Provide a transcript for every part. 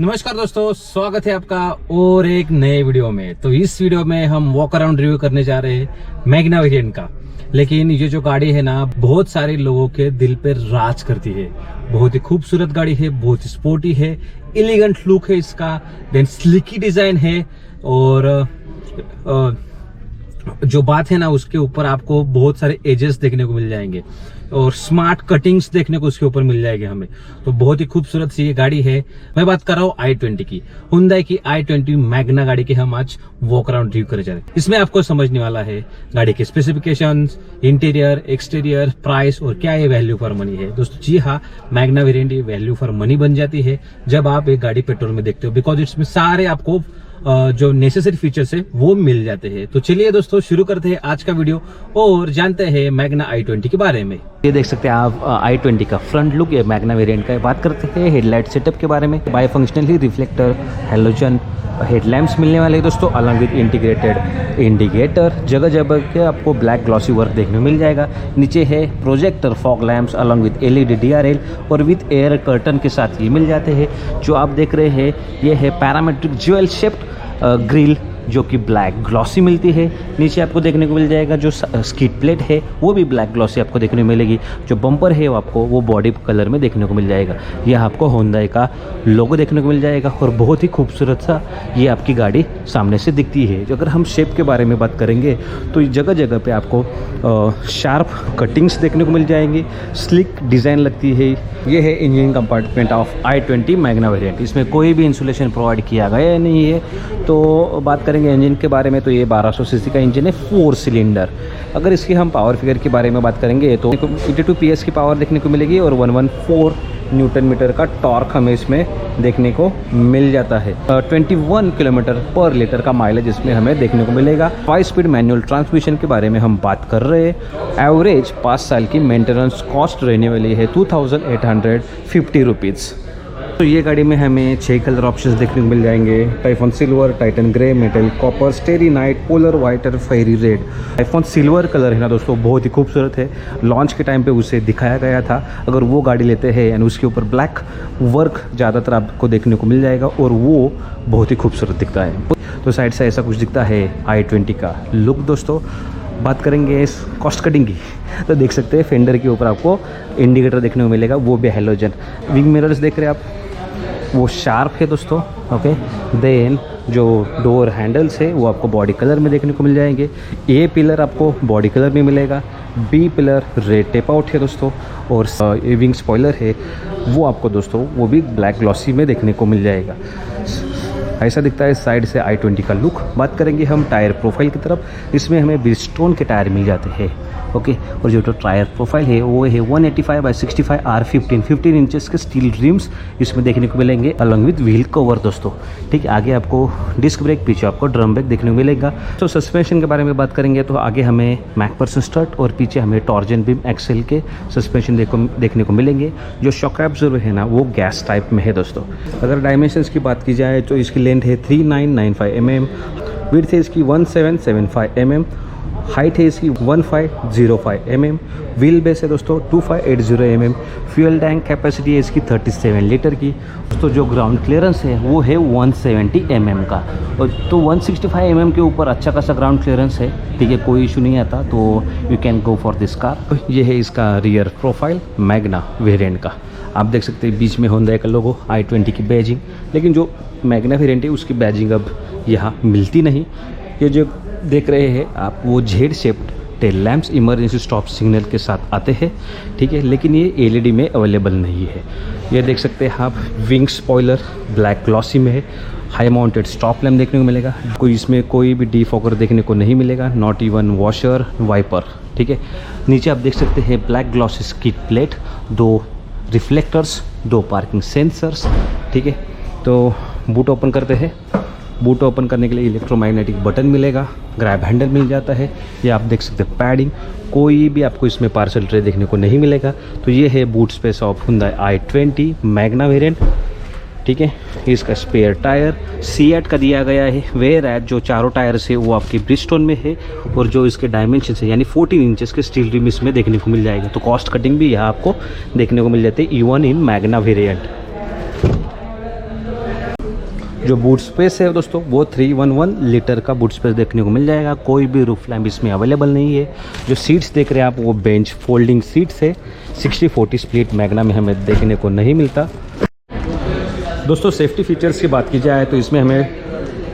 नमस्कार दोस्तों, स्वागत है आपका और एक नए वीडियो में। तो इस वीडियो में हम वॉक अराउंड रिव्यू करने जा रहे हैं मैग्ना वेरिएंट का। लेकिन ये जो गाड़ी है ना, बहुत सारे लोगों के दिल पे राज करती है। बहुत ही खूबसूरत गाड़ी है, बहुत ही स्पोर्टी है, एलिगेंट लुक है इसका, देन स्लिकी डिजाइन है और जो बात है ना उसके ऊपर आपको बहुत सारे एजेस देखने को मिल जाएंगे और स्मार्ट कटिंग्स देखने को उसके ऊपर मिल जाएगी हमें। तो बहुत ही खूबसूरत सी ये गाड़ी है। मैं बात कर रहा हूँ i20 की, Hyundai की i20 मैग्ना गाड़ी की हम आज वॉक अराउंड रिव्यू करे जा रहे हैं। इसमें आपको समझने वाला है गाड़ी के स्पेसिफिकेशंस, इंटीरियर, एक्सटीरियर, प्राइस और क्या ये वैल्यू फॉर मनी है। दोस्तों जी हाँ, मैग्ना वेरिएंट ये वैल्यू फॉर मनी बन जाती है जब आप एक गाड़ी पेट्रोल में देखते हो, बिकॉज इसमें सारे आपको जो नेसेसरी फीचर्स है वो मिल जाते हैं। तो चलिए दोस्तों शुरू करते हैं आज का वीडियो और जानते हैं मैग्ना i20 के बारे में। ये देख सकते हैं आप i20 का फ्रंट लुक, ये मैग्ना वेरिएंट का। बात करते हैं हेडलाइट सेटअप के बारे में। By functionally reflector halogen headlamps मिलने वाले हैं दोस्तों, अलॉन्ग विद इंटीग्रेटेड इंडिकेटर। जगह जगह के आपको ब्लैक ग्लॉसी वर्क देखने को मिल जाएगा। नीचे है projector fog lamps along with LED DRL और विद एयर कर्टन के साथ ये मिल जाते हैं। जो आप देख रहे हैं ये है पैरामेट्रिक ज्वेल शेप्ड ग्रिल जो कि ब्लैक ग्लॉसी मिलती है। नीचे आपको देखने को मिल जाएगा जो स्किड प्लेट है वो भी ब्लैक ग्लॉसी आपको देखने को मिलेगी। जो बम्पर है वो आपको वो बॉडी कलर में देखने को मिल जाएगा। यह आपको Hyundai का लोगो देखने को मिल जाएगा और बहुत ही खूबसूरत सा ये आपकी गाड़ी सामने से दिखती है। जो अगर हम शेप के बारे में बात करेंगे तो जगह जगह पे आपको शार्प कटिंग्स देखने को मिल जाएंगी, स्लिक डिज़ाइन लगती है। ये है engine compartment of i20 Magna variant. इसमें कोई भी इंसुलेशन प्रोवाइड किया गया नहीं है। तो बात करेंगे इंजन के बारे में तो ये 1200 सीसी का इंजन है, 4 सिलेंडर। अगर इसकी हम पावर फिगर के बारे में बात करेंगे तो 82 PS की पावर देखने को मिलेगी और 114 न्यूटन मीटर का टॉर्क हमें इसमें देखने को मिल जाता है। 21 किलोमीटर पर लीटर का माइलेज इसमें हमें देखने को मिलेगा। 5 स्पीड मैनुअल ट्रांसमिशन के बारे में हम बात कर रहे हैं। एवरेज 5 साल की मेंटेनेंस कॉस्ट रहने वाली है 2850 रुपीज़। तो ये गाड़ी में हमें 6 कलर ऑप्शंस देखने को मिल जाएंगे। Typhoon silver, titan grey, metal copper, starry night, polar white और fiery red. Typhoon silver colour है ना दोस्तों, बहुत ही खूबसूरत है। लॉन्च के टाइम पे उसे दिखाया गया था। अगर वो गाड़ी लेते हैं यानी उसके ऊपर ब्लैक वर्क ज़्यादातर आपको देखने को मिल जाएगा और वो बहुत ही खूबसूरत दिखता है। तो साइड से ऐसा कुछ दिखता है i20 का लुक। दोस्तों बात करेंगे इस कॉस्ट कटिंग की तो देख सकते हैं फेंडर के ऊपर आपको इंडिकेटर देखने को मिलेगा, वो भी हेलोजन। विंग मिरर्स देख रहे हैं आप, वो शार्प है दोस्तों। ओके, देन जो डोर हैंडल्स है वो आपको बॉडी कलर में देखने को मिल जाएंगे। ए पिलर आपको बॉडी कलर में मिलेगा, B pillar red tape out है दोस्तों और ये विंग स्पॉइलर है वो आपको दोस्तों वो भी ब्लैक ग्लॉसी में देखने को मिल जाएगा। ऐसा दिखता है साइड से i20 का लुक। बात करेंगे हम टायर प्रोफाइल की तरफ। इसमें हमें ब्रिजस्टोन के टायर मिल जाते हैं। ओके, और जो टायर प्रोफाइल है वो है 185/65 R15 इंचेस के स्टील रिम्स इसमें देखने को मिलेंगे अलॉन्ग विद व्हील कवर दोस्तों। ठीक है, आगे आपको डिस्क ब्रेक, पीछे आपको ड्रम ब्रेक देखने को मिलेगा। तो सस्पेंशन के बारे में बात करेंगे तो आगे हमें मैकफर्सन स्ट्रट और पीछे हमें टॉर्जन बीम एक्सेल के सस्पेंशन देखने को मिलेंगे। जो शॉक एब्जॉर्बर है ना वो गैस टाइप में है दोस्तों। अगर डायमेंशंस की बात की जाए तो इसकी लेंथ है 3995 mm, विड्थ है इसकी 1775 mm, हाइट है इसकी 1505 mm, व्हील बेस है दोस्तों 2580 mm, फ्यूल टैंक कैपेसिटी है इसकी 37 लीटर की दोस्तों। जो ग्राउंड क्लियरेंस है वो है 170 mm का। और तो 165 mm के ऊपर अच्छा खासा ग्राउंड क्लियरेंस है। ठीक है, कोई इशू नहीं आता, तो you can go for this car. ये है इसका रियर प्रोफाइल मैग्ना वेरिएंट का। आप देख सकते हैं बीच में Hyundai का लोगो, i20 की बैजिंग। लेकिन जो मैग्ना वेरिएंट है उसकी बैजिंग अब यहाँ मिलती नहीं। ये जो देख रहे हैं आप वो Z shaped tail lamps emergency stop signal के साथ आते हैं। ठीक है, लेकिन ये LED में अवेलेबल नहीं है। ये देख सकते हैं आप विंग स्पॉइलर ब्लैक ग्लॉसी में है। हाई माउंटेड स्टॉप लैम्प देखने को मिलेगा। इसमें कोई भी डिफॉगर देखने को नहीं मिलेगा, नॉट इवन वॉशर वाइपर। ठीक है, नीचे आप देख सकते हैं black glossy skid plate, 2 reflectors, 2 parking sensors. ठीक है, तो बूट ओपन करते हैं। बूट ओपन करने के लिए इलेक्ट्रोमैग्नेटिक बटन मिलेगा, ग्रैब हैंडल मिल जाता है। ये आप देख सकते हैं पैडिंग, कोई भी आपको इसमें पार्सल ट्रे देखने को नहीं मिलेगा। तो ये है boot space of Hyundai i20 Magna variant. ठीक है, इसका स्पेयर टायर सीएट का दिया गया है। वेयर एट जो चारों टायर्स है वो आपकी ब्रिजस्टोन में है और जो इसके डायमेंशन है यानी 14 इंचेस के स्टील रिम इसमें देखने को मिल जाएगा। तो कॉस्ट कटिंग भी यहाँ आपको देखने को मिल जाती है E1 इन मैग्ना वेरिएंट। जो बूट स्पेस है दोस्तों वो 311 लीटर का बूट स्पेस देखने को मिल जाएगा। कोई भी रूफ लैम्प इसमें अवेलेबल नहीं है। जो सीट्स देख रहे हैं आप वो बेंच फोल्डिंग सीट्स है। 60-40 स्प्लिट मैग्ना में हमें देखने को नहीं मिलता। दोस्तों सेफ्टी फीचर्स की बात की जाए तो इसमें हमें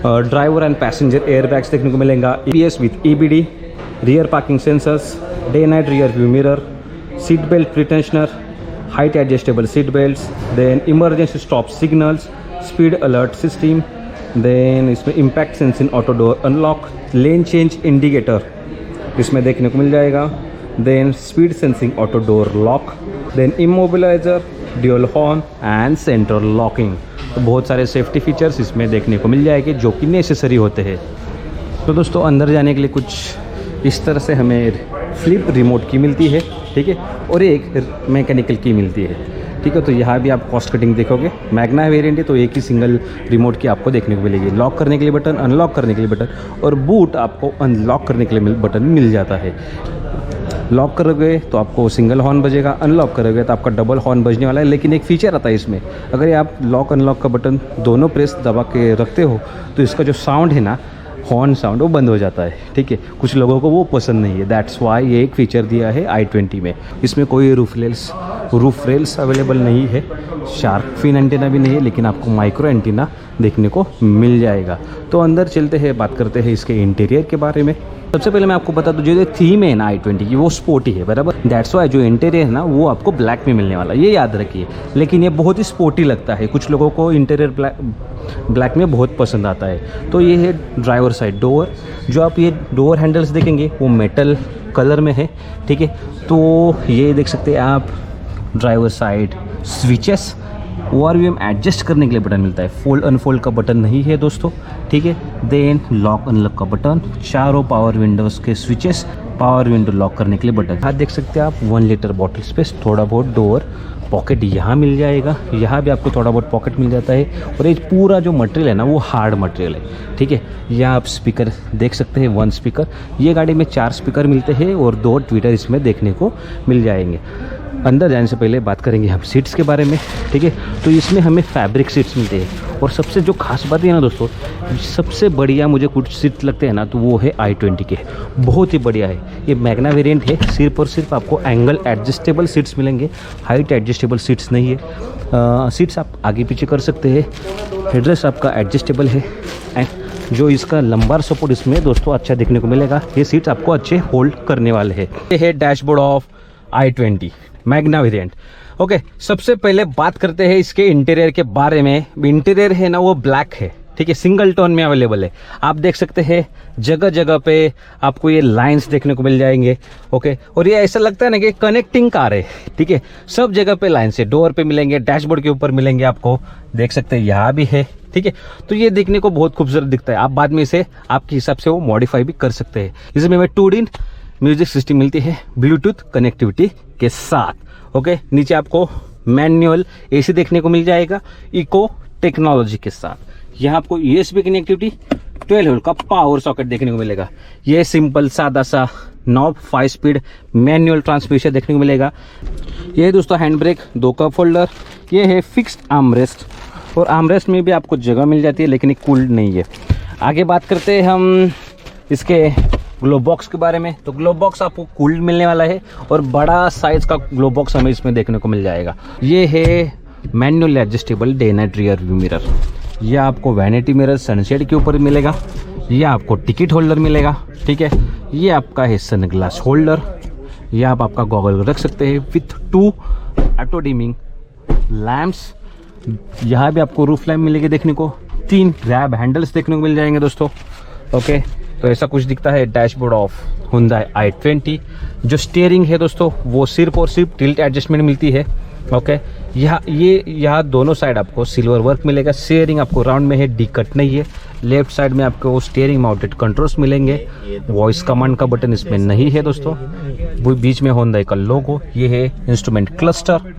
driver and passenger air bags देखने को मिलेगा। EPS with EBD, rear parking sensors, day night rear view mirror, seat belt pretensioner, height adjustable seat belts, then emergency stop signals, speed alert system, then इसमें impact sensing auto door unlock, lane change indicator इसमें देखने को मिल जाएगा, then speed sensing auto door lock, then immobiliser, dual horn and central locking. तो बहुत सारे safety features इसमें देखने को मिल जाएंगे जो कि नेसेसरी होते हैं। तो दोस्तों अंदर जाने के लिए कुछ इस तरह से हमें फ्लिप रिमोट की मिलती है, ठीक है, और एक मैकेनिकल की मिलती है, ठीक है। तो यहाँ भी आप कॉस्ट कटिंग देखोगे। मैग्ना वेरिएंट है तो एक ही सिंगल रिमोट की आपको देखने को मिलेगी। लॉक करने के लिए बटन, अनलॉक करने के लिए बटन, और बूट आपको अनलॉक करने के लिए बटन मिल जाता है। लॉक करोगे तो आपको सिंगल हॉर्न बजेगा, अनलॉक करोगे तो आपका डबल हॉर्न बजने वाला है। लेकिन एक फीचर आता है इसमें, अगर आप लॉक अनलॉक का बटन दोनों प्रेस दबा के रखते हो तो इसका जो साउंड है ना, हॉर्न साउंड, वो बंद हो जाता है, ठीक है। कुछ लोगों को वो पसंद नहीं है, दैट्स वाई ये एक फ़ीचर दिया है i20 में। इसमें कोई रूफ रेल्स अवेलेबल नहीं है, शार्क फिन एंटीना भी नहीं है, लेकिन आपको माइक्रो एंटीना देखने को मिल जाएगा। तो अंदर चलते हैं, बात करते हैं इसके इंटीरियर के बारे में। सबसे पहले मैं आपको बता दूं, जो थीम है ना i20 की वो स्पोर्टी है, बराबर। दैट्स वाई जो इंटीरियर है ना वो आपको ब्लैक में मिलने वाला है, ये याद रखिए। लेकिन ये बहुत ही स्पोर्टी लगता है, कुछ लोगों को इंटीरियर ब्लैक में बहुत पसंद आता है। तो ये है ड्राइवर साइड डोर। जो आप ये डोर हैंडल्स देखेंगे वो मेटल कलर में है, ठीक है। तो ये देख सकते हैं आप driver side switches, ORVM adjust करने के लिए बटन मिलता है। फोल्ड अनफोल्ड का बटन नहीं है दोस्तों, ठीक है। देन लॉक अनलॉक का बटन, चारों पावर विंडोज़ के स्विचेस, पावर विंडो लॉक करने के लिए बटन। यहाँ देख सकते हैं आप 1 लीटर बॉटल स्पेस, थोड़ा बहुत डोर पॉकेट यहाँ मिल जाएगा। यहाँ भी आपको थोड़ा बहुत पॉकेट मिल जाता है। और ये पूरा जो मटेरियल है ना वो हार्ड मटेरियल है, ठीक है। यहाँ आप स्पीकर देख सकते हैं, 1 स्पीकर। ये गाड़ी में 4 स्पीकर मिलते हैं और 2 ट्विटर इसमें देखने को मिल जाएंगे। अंदर जाने से पहले बात करेंगे हम सीट्स के बारे में, ठीक है। तो इसमें हमें फैब्रिक सीट्स मिलते हैं। और सबसे जो खास बात है ना दोस्तों, सबसे बढ़िया मुझे कुछ सीट लगते हैं ना तो वो है i20 के, बहुत ही बढ़िया है। ये मैग्ना वेरिएंट है, सिर्फ और सिर्फ आपको एंगल एडजस्टेबल सीट्स मिलेंगे, हाइट एडजस्टेबल सीट्स नहीं है। सीट्स आप आगे पीछे कर सकते हैं, हेडरेस्ट आपका एडजस्टेबल है, एंड जो इसका लंबार सपोर्ट इसमें दोस्तों अच्छा देखने को मिलेगा। ये सीट्स आपको अच्छे होल्ड करने वाले हैं। ये है dashboard of i20 Magna variant. Okay, सबसे पहले बात करते हैं इसके इंटीरियर के बारे में। इंटीरियर है ना वो ब्लैक है, ठीक है, सिंगल टोन में अवेलेबल है। आप देख सकते हैं जगह जगह पे आपको ये लाइंस देखने को मिल जाएंगे, ओके। और ये ऐसा लगता है ना कि कनेक्टिंग कार है, ठीक है। सब जगह पे लाइंस है, डोर पे मिलेंगे, डैशबोर्ड के ऊपर मिलेंगे, आपको देख सकते हैं यहाँ भी है, ठीक है। तो ये देखने को बहुत खूबसूरत दिखता है। आप बाद में इसे आपके हिसाब से वो मॉडिफाई भी कर सकते हैं। इसमें 2 म्यूजिक सिस्टम मिलती है ब्लूटूथ कनेक्टिविटी के साथ, ओके। नीचे आपको मैनुअल AC देखने को मिल जाएगा इको टेक्नोलॉजी के साथ। यहाँ आपको USB कनेक्टिविटी, 12 वोल्ट का पावर सॉकेट देखने को मिलेगा। ये सिंपल सादा सा नॉब 5 स्पीड मैनुअल ट्रांसमिशन देखने को मिलेगा। ये है दोस्तों हैंड ब्रेक, 2 कप होल्डर। ये है फिक्स्ड आर्मरेस्ट, और आर्मरेस्ट में भी आपको जगह मिल जाती है, लेकिन ये कूल्ड नहीं है। आगे बात करते हैं हम इसके ग्लोव बॉक्स के बारे में। तो ग्लोव बॉक्स आपको कूल्ड मिलने वाला है, और बड़ा साइज का ग्लोव बॉक्स हमें इसमें देखने को मिल जाएगा। ये है manual adjustable day night rear view mirror. यह आपको वैनिटी मिरर सनशेड के ऊपर मिलेगा। यह आपको टिकट होल्डर मिलेगा, ठीक है। ये आपका है सन ग्लास होल्डर। यह आप आपका गॉगल रख सकते हैं विथ 2 ऑटो डिमिंग लैम्प्स। यहाँ भी आपको रूफ लैम्प मिलेगी देखने को। 3 ग्रैब हैंडल्स देखने को मिल जाएंगे दोस्तों, ओके। तो ऐसा कुछ दिखता है डैशबोर्ड ऑफ Hyundai i20। जो स्टीयरिंग है दोस्तों वो सिर्फ और सिर्फ टिल्ट एडजस्टमेंट मिलती है, ओके। यहाँ दोनों साइड आपको सिल्वर वर्क मिलेगा। स्टीयरिंग आपको राउंड में है, डी कट नहीं है। लेफ्ट साइड में आपको स्टीयरिंग माउंटेड कंट्रोल्स मिलेंगे। वॉइस कमांड का बटन इसमें नहीं है दोस्तों। वो बीच में Hyundai का लोगो। ये है इंस्ट्रूमेंट क्लस्टर।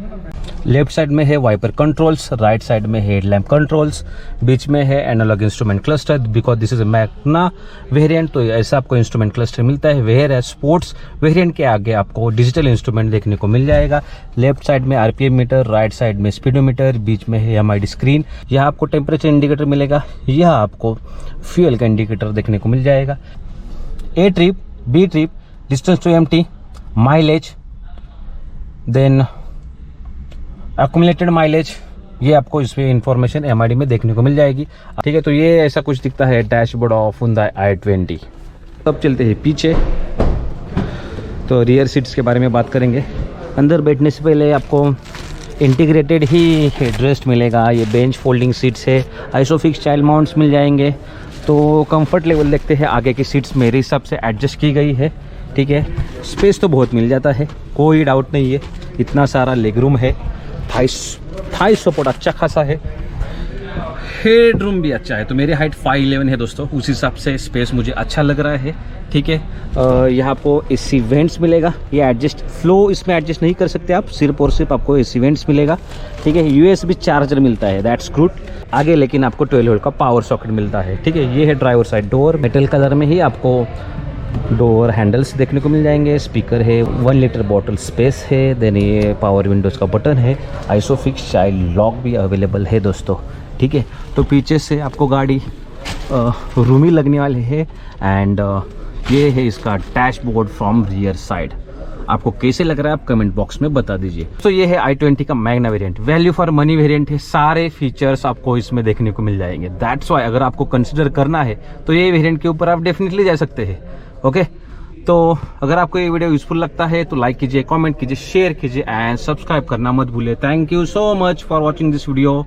लेफ्ट साइड में है वाइपर कंट्रोल्स, राइट साइड में है हेडलैम्प कंट्रोल्स, बीच में है analog instrument cluster. Because this is Magna variant, तो ऐसा आपको इंस्ट्रूमेंट क्लस्टर मिलता है। वेयर है स्पोर्ट्स वेरिएंट के आगे आपको डिजिटल इंस्ट्रूमेंट देखने को मिल जाएगा। लेफ्ट साइड में आरपीएम मीटर, राइट साइड में स्पीडोमीटर, बीच में है एमआईडी स्क्रीन। यहाँ आपको टेम्परेचर इंडिकेटर मिलेगा, यह आपको फ्यूल का इंडिकेटर देखने को मिल जाएगा। A trip, B trip, distance to empty, mileage, then accumulated mileage, ये आपको इसमें इंफॉर्मेशन एमआईडी में देखने को मिल जाएगी। ठीक है, तो ये ऐसा कुछ दिखता है डैशबोर्ड ऑफ Hyundai i20। अब चलते हैं पीछे, तो रियर सीट्स के बारे में बात करेंगे। अंदर बैठने से पहले आपको इंटीग्रेटेड ही हेडरेस्ट मिलेगा। ये बेंच फोल्डिंग सीट्स है, आइसोफिक्स चाइल्ड माउंट्स मिल जाएंगे। तो कंफर्ट लेवल देखते हैं, आगे की सीट्स मेरे हिसाब से एडजस्ट की गई है। ठीक है, स्पेस तो बहुत मिल जाता है, कोई डाउट नहीं है। इतना सारा लेग रूम है, थाई सपोर्ट अच्छा खासा है, हेड रूम भी अच्छा है। तो मेरी हाइट 5'11" है दोस्तों, उस हिसाब से स्पेस मुझे अच्छा लग रहा है। ठीक है, यहाँ आपको एसी वेंट्स मिलेगा। ये एडजस्ट फ्लो इसमें एडजस्ट नहीं कर सकते आप, सिर्फ और सिर्फ आपको एसी वेंट्स मिलेगा। ठीक है, यूएसबी चार्जर मिलता है, दैट्स गुड। आगे लेकिन आपको 12 वोल्ट का पावर सॉकेट मिलता है। ठीक है, ये है driver side door, metal colour में ही आपको डोर हैंडल्स देखने को मिल जाएंगे। स्पीकर है, 1 लीटर बॉटल स्पेस है, देन ये पावर विंडोज़ का बटन है, आइसोफिक्स चाइल्ड लॉक भी अवेलेबल है दोस्तों। ठीक है, तो पीछे से आपको गाड़ी रूमी लगने वाली है। एंड ये है इसका डैशबोर्ड फ्रॉम रियर साइड। आपको कैसे लग रहा है आप कमेंट बॉक्स में बता दीजिए। तो ये है i20 का Magna variant, value for money variant है। सारे फीचर्स आपको इसमें देखने को मिल जाएंगे। दैट्स वाई अगर आपको कंसिडर करना है तो ये वेरिएंट के ऊपर आप डेफिनेटली जा सकते हैं। ओके, तो अगर आपको ये वीडियो यूजफुल लगता है तो लाइक कीजिए, कमेंट कीजिए, शेयर कीजिए एंड सब्सक्राइब करना मत भूलिए। Thank you so much for watching this video.